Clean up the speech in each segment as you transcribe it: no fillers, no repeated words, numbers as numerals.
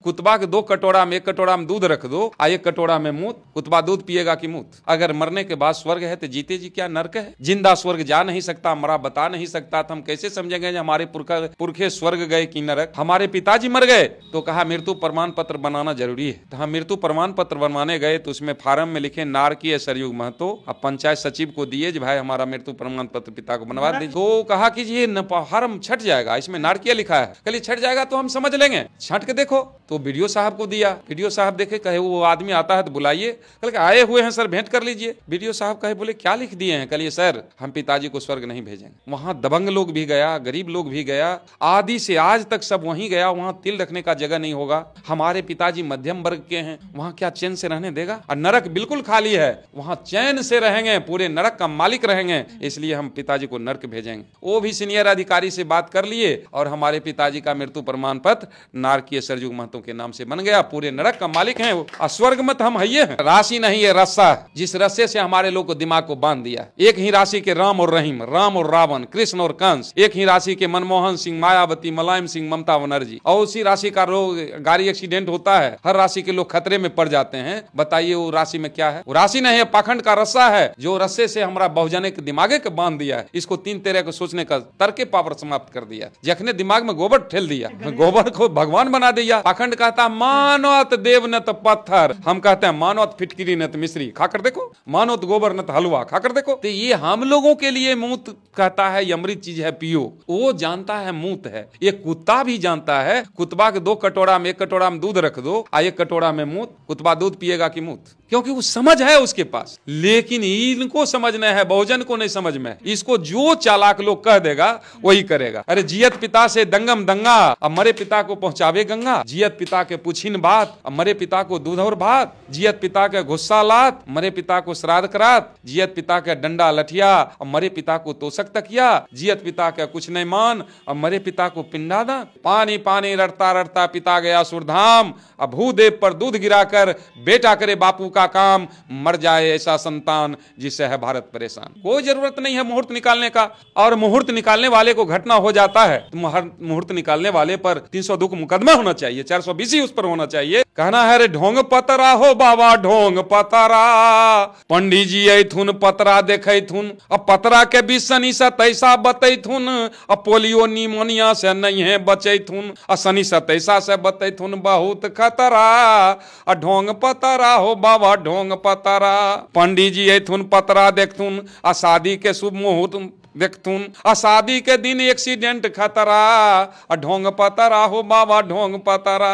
कुतबा के 2 कटोरा में 1 कटोरा में दूध रख दो और 1 कटोरा में मूत, कुतबा दूध पिएगा कि मूत? अगर मरने के बाद स्वर्ग है तो जीते जी क्या नरक है? जिंदा स्वर्ग जा नहीं सकता, मरा बता नहीं सकता, तो हम कैसे समझेंगे हमारे पुरखे स्वर्ग गए कि नरक? हमारे पिताजी मर गए तो कहा मृत्यु प्रमाण पत्र बनाना जरूरी है, तो हम मृत्यु प्रमाण पत्र बनवाने गए तो उसमें फार्म में लिखे नारकीय सरयुग महतो, अब पंचायत सचिव को दिए भाई हमारा मृत्यु प्रमाण पत्र पिता को बनवा दीजिए। तो कहा कि ये फार्म छट जाएगा, इसमें नारकीय लिखा है, कल छट जाएगा तो हम समझ लेंगे, छट के देखो। तो वीडियो साहब को दिया, वीडियो साहब देखे, कहे वो आदमी आता है तो बुलाइए, कल आए हुए हैं सर भेंट कर लीजिए। वीडियो साहब कहे बोले क्या लिख दिए हैं? कहिए सर हम पिताजी को स्वर्ग नहीं भेजेंगे। वहां दबंग लोग भी गया, गरीब लोग भी गया, आदि से आज तक सब वहीं गया, वहां तिल रखने का जगह नहीं होगा। हमारे पिताजी मध्यम वर्ग के हैं, वहां क्या चैन से रहने देगा? और नरक बिल्कुल खाली है, वहां चैन से रहेंगे, पूरे नरक का मालिक रहेंगे, इसलिए हम पिताजी को नरक भेजेंगे। वो भी सीनियर अधिकारी से बात कर लिए और हमारे पिताजी का मृत्यु प्रमाण पत्र नारकीय सरयुग महतो के नाम से बन गया, पूरे नरक का मालिक है वो। स्वर्ग मत हम है, राशि नहीं है रस्सा, जिस रस्से से हमारे लोग को दिमाग को बांध दिया। एक ही राशि के राम और रहीम, राम और रावण, कृष्ण और कंस, एक ही राशि के मनमोहन सिंह, मायावती, मुलायम सिंह, ममता बनर्जी, और उसी राशि का रोग गाड़ी एक्सीडेंट होता है, हर राशि के लोग खतरे में पड़ जाते हैं। बताइए वो राशि में क्या है? वो राशि नहीं है, पाखंड का रस्सा है, जो रस्से से हमारा बहुजने के दिमागे के बांध दिया है। इसको 3 तेरह को सोचने का तर्के पावर समाप्त कर दिया, जखने दिमाग में गोबर ठेल दिया, गोबर को भगवान बना दिया। पाखंड कहता मानवत देव न तो पत्थर, हम कहते हैं मानवत फिटकिरी न तो मिश्री, खाकर देखो, मानवत गोबर न तो हलवा, खाकर देखो। तो ये हम लोगों के लिए मूत कहता है, अमृत चीज है, पियो। वो जानता है मूत है, ये कुत्ता भी जानता है। कुतबा के 2 कटोरा में 1 कटोरा में दूध रख दो और 1 कटोरा में मूत, कुतबा दूध पिएगा कि मूत? क्योंकि वो समझ है उसके पास, लेकिन इनको समझना है, बहुजन को नहीं समझ में। इसको जो चालाक लोग कह देगा वही करेगा। अरे जियत पिता से दंगम दंगा, अब मरे पिता को पहुंचावे गंगा। जियत पिता के पुछिन बात, अब मरे पिता को दूध और भात। जियत पिता के गुस्सा लात, मरे पिता को श्राद्ध करात। जियत पिता के डंडा लठिया, अब मरे पिता को तोषक तकिया। जियत पिता के कुछ नहीं मान, अब मरे पिता को पिंडादान। पानी पानी रटता रटता पिता गया सुरधाम, अब भूदेव पर दूध गिराकर बेटा करे बापू का काम। मर जाए ऐसा संतान जिससे है भारत परेशान। कोई जरूरत नहीं है मुहूर्त निकालने का, और मुहूर्त निकालने वाले को घटना हो जाता है तो मुहूर्त निकालने वाले पर 302 का मुकदमा होना चाहिए, 420 उस पर होना चाहिए। कहना है रे ढोंग पतरा हो बाबा ढोंग पतरा, पंडित जी ऐथुन पतरा देखैथुन, अब पतरा के भी शनि से तैसा बतैथुन, अब पोलियो निमोनिया से नहीं है बचैथुन, और शनि से तैसा से बतैथुन बहुत खतरा। ढोंग पतरा हो बाबा ढोंग पतरा, पंडित जी ऐथुन पतरा देखथुन, आ शादी के शुभ मुहूर्त देखथुन, आ शादी के दिन एक्सीडेंट खतरा। ढोंग पतरा हो बाबा ढोंग पतरा,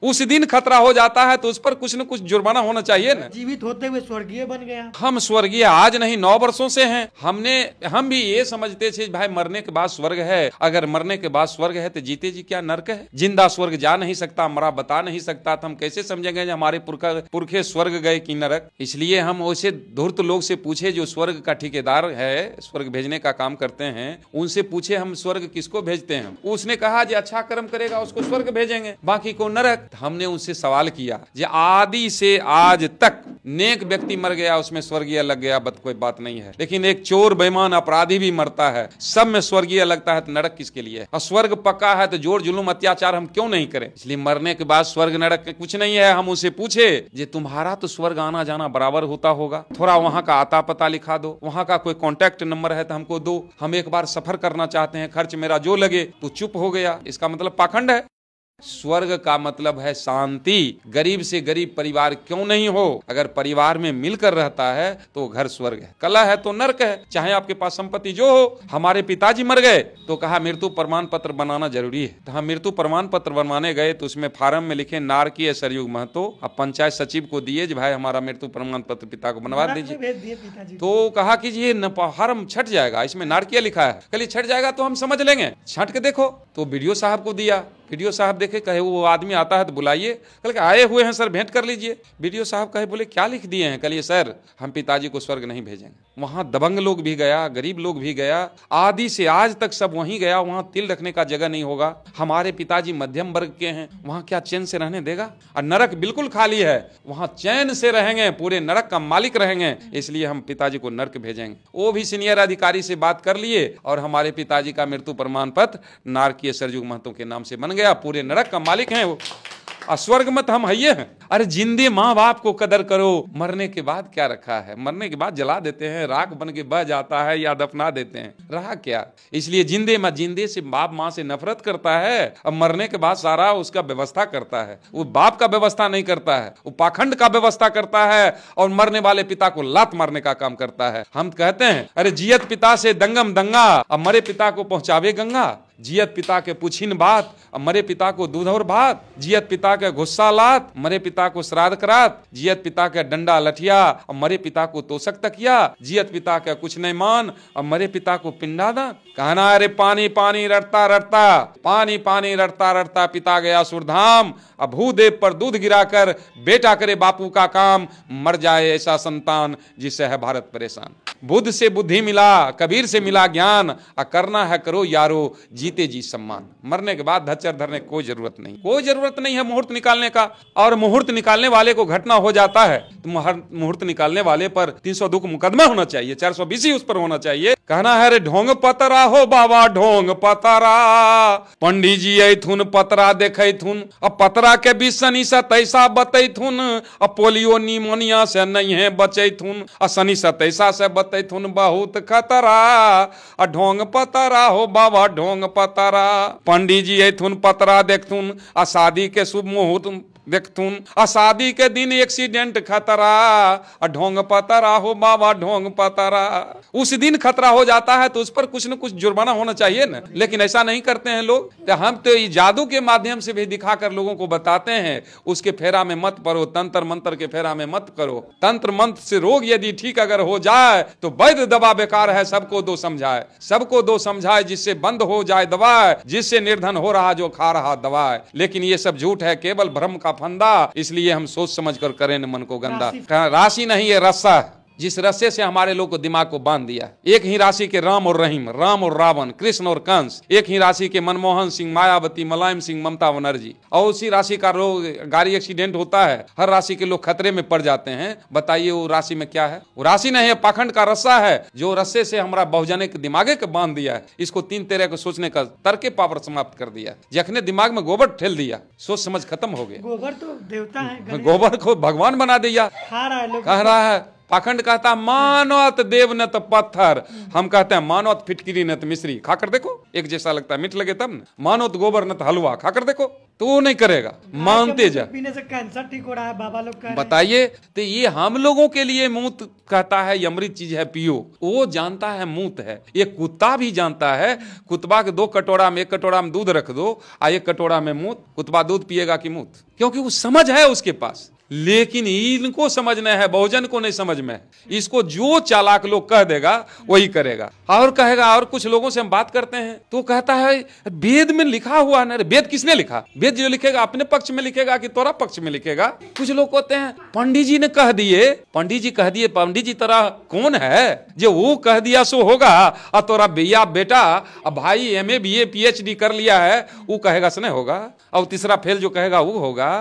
उस दिन खतरा हो जाता है तो उस पर कुछ न कुछ जुर्माना होना चाहिए ना। जीवित होते हुए स्वर्गीय बन गया। हम स्वर्गीय आज नहीं 9 वर्षों से हैं। हम भी ये समझते थे भाई मरने के बाद स्वर्ग है, अगर मरने के बाद स्वर्ग है तो जीते जी क्या नरक है? जिंदा स्वर्ग जा नहीं सकता, मरा बता नहीं सकता, तो हम कैसे समझेंगे हमारे पुरखे स्वर्ग गए कि नरक? इसलिए हम वैसे धूर्त लोग से पूछे जो स्वर्ग का ठेकेदार है, स्वर्ग भेजने का काम करते हैं, उनसे पूछे हम स्वर्ग किसको भेजते हैं? उसने कहा जो अच्छा कर्म करेगा उसको स्वर्ग भेजेंगे, बाकी को नरक। हमने उनसे सवाल किया जो आदि से आज तक नेक व्यक्ति मर गया उसमें स्वर्गीय लग गया, कोई बात नहीं है, लेकिन एक चोर बेईमान अपराधी भी मरता है, सब में स्वर्गीय लगता है, तो नरक किसके लिए? और स्वर्ग पक्का है तो जोर जुलूम अत्याचार हम क्यों नहीं करें? इसलिए मरने के बाद स्वर्ग नरक कुछ नहीं है। हम उसे पूछे जे तुम्हारा तो स्वर्ग आना जाना बराबर होता होगा, थोड़ा वहां का आता पता लिखा दो, वहां का कोई कॉन्टैक्ट नंबर है तो हमको दो, हम एक बार सफर करना चाहते हैं, खर्च मेरा जो लगे। तो चुप हो गया, इसका मतलब पाखंड है। स्वर्ग का मतलब है शांति। गरीब से गरीब परिवार क्यों नहीं हो, अगर परिवार में मिलकर रहता है तो घर स्वर्ग है, कलह है तो नरक है, चाहे आपके पास संपत्ति जो हो। हमारे पिताजी मर गए तो कहा मृत्यु प्रमाण पत्र बनाना जरूरी है, तो हम मृत्यु प्रमाण पत्र बनवाने गए तो उसमें फार्म में लिखे नारकीय सरयुग महतो, अब पंचायत सचिव को दिए भाई हमारा मृत्यु प्रमाण पत्र पिता को बनवा दीजिए। तो कहा कि ये फार्म छट जाएगा, इसमें नारकीय लिखा है, कल छट जाएगा तो हम समझ लेंगे, छट के देखो। तो वीडियो साहब को दिया, वीडियो साहब देखे, कहे वो आदमी आता है तो बुलाइए, कल आए हुए हैं सर भेंट कर लीजिए। वीडियो साहब कहे बोले क्या लिख दिए हैं? कहिए सर हम पिताजी को स्वर्ग नहीं भेजेंगे। वहां दबंग लोग भी गया, गरीब लोग भी गया, आदि से आज तक सब वहीं गया, वहां तिल रखने का जगह नहीं होगा। हमारे पिताजी मध्यम वर्ग के हैं, वहां क्या चैन से रहने देगा? और नरक बिल्कुल खाली है, वहां चैन से रहेंगे, पूरे नरक का मालिक रहेंगे, इसलिए हम पिताजी को नरक भेजेंगे। वो भी सीनियर अधिकारी से बात कर लिए और हमारे पिताजी का मृत्यु प्रमाण पत्र नारकीय सरयुग महतो के नाम से बन गया, पूरे नरक का मालिक है वो। स्वर्ग में तो हम हइये हैं। अरे जिंदे माँ बाप को कदर करो, मरने के बाद क्या रखा है? मरने के बाद जला देते हैं, राख बन के बह जाता है या दफना देते हैं, रहा क्या? इसलिए जिंदे में जिंदे से बाप माँ से नफरत करता है, अब मरने के बाद सारा उसका व्यवस्था करता है। वो बाप का व्यवस्था नहीं करता है, वो पाखंड का व्यवस्था करता है और मरने वाले पिता को लात मारने का काम करता है। हम कहते हैं अरे जियत पिता से दंगम दंगा, अब मरे पिता को पहुंचावे गंगा। जियत पिता के पुछिन बात, अब मरे पिता को दूध और भात। जियत पिता के गुस्सा लात, मरे पिता को श्राद्ध करात। जियत पिता के डंडा लठिया, अब मरे पिता को तोषक तकिया। जियत पिता के कुछ नहीं मान, अब मरे पिता को पिंडादान। कहना अरे पानी पानी रटता रटता, पानी पानी रटता रटता पिता गया सुरधाम। अब भूदेव पर दूध गिराकर बेटा करे बापू का काम, मर जाए ऐसा संतान जिससे है भारत परेशान। बुद्ध से बुद्धि मिला, कबीर से मिला ज्ञान, करना है करो यारो, जीते जी सम्मान। मरने के बाद धच्चर धरने की कोई जरूरत नहीं, कोई जरूरत नहीं है मुहूर्त निकालने का। और मुहूर्त निकालने वाले को घटना हो जाता है तो मुहूर्त निकालने वाले पर 302 का मुकदमा होना चाहिए, 420 ही उस पर होना चाहिए। कहना है रे ढोंग पतरा हो बाबा ढोंग पतरा, पंडित जी ऐथुन पतरा देखैथुन, अब पतरा के भी शनि सतैसा बतैथुन, अब पोलियो निमोनिया से नहीं है बचैथुन, और शनि सतैसा से बतैथुन बहुत खतरा। ढोंग पतरा हो बाबा ढोंग पतरा, पंडित जी ऐथुन पतरा देखथुन, आ शादी के शुभ मुहूर्त देखथुन, आ शादी के दिन एक्सीडेंट खतरा। ढोंग पतरा हो बाबा ढोंग पतरा। उस दिन खतरा हो जाता है तो उस पर कुछ न कुछ जुर्माना होना चाहिए ना, लेकिन ऐसा नहीं करते हैं लोग। तो हम तो जादू के माध्यम से भी दिखाकर लोगों को बताते हैं उसके फेरा में मत पड़ो, तंत्र मंत्र के फेरा में मत करो। तंत्र मंत्र से रोग यदि ठीक अगर हो जाए तो वैद्य दवा बेकार है, सबको दो समझाए, सबको दो समझाए, जिससे बंद हो जाए दवा, जिससे निर्धन हो रहा जो खा रहा दवा। लेकिन ये सब झूठ है, केवल भ्रम का फंदा। इसलिए हम सोच समझ कर करें न मन को गंदा। राशि नहीं है रस्सा, जिस रस्से से हमारे लोग को दिमाग को बांध दिया। एक ही राशि के राम और रहीम, राम और रावण, कृष्ण और कंस। एक ही राशि के मनमोहन सिंह, मायावती, मुलायम सिंह, ममता बनर्जी। और उसी राशि का लोग गाड़ी एक्सीडेंट होता है, हर राशि के लोग खतरे में पड़ जाते हैं। बताइए वो राशि में क्या है? वो राशि नहीं है, पाखंड का रस्सा है, जो रस्से से हमारा बहुजन के दिमागे के बांध दिया है। इसको तीन तेरह को सोचने का तर्क पावर समाप्त कर दिया। जखने दिमाग में गोबर ठेल दिया, सोच समझ खत्म हो गया। गोबर तो देवता है, गोबर को भगवान बना दिया। खा रहा है लोग, कह रहा है पाखंड कहता मानवत देव न तो पत्थर, हम कहते हैं मानवत फिटकिरी न तो मिश्री। खाकर देखो, एक जैसा लगता है, मीठ लगे तब न। मानवत गोबर न तो हलवा, खाकर देखो तो वो नहीं करेगा, मानते जा। पीने से कैंसर ठीक हो रहा है बाबा लोग कह रहे हैं। बताइए, तो ये हम लोगों के लिए मूत कहता है ये अमृत चीज है पियो, वो जानता है मूत है। ये कुत्ता भी जानता है, कुत्ता के 2 कटोरा में 1 कटोरा में दूध रख दो, 1 कटोरा में मूत, कुत्ता दूध पिएगा कि मूत? क्योंकि वो समझ है उसके पास। लेकिन इनको समझना है, बहुजन को नहीं समझ में। इसको जो चालाक लोग कह देगा वही करेगा और कहेगा। और कुछ लोगों से हम बात करते हैं तो कहता है वेद में लिखा हुआ ना। वेद किसने लिखा? वेद जो लिखेगा अपने पक्ष में लिखेगा कि तोरा पक्ष में लिखेगा? कुछ लोग कहते हैं पंडित जी ने कह दिए, पंडित जी कह दिए। पंडित जी तरह कौन है जो वो कह दिया सो होगा, और तोरा भैया बेटा भाई MA BA PhD कर लिया है वो कहेगा से नहीं होगा, और तीसरा फेल जो कहेगा वो होगा।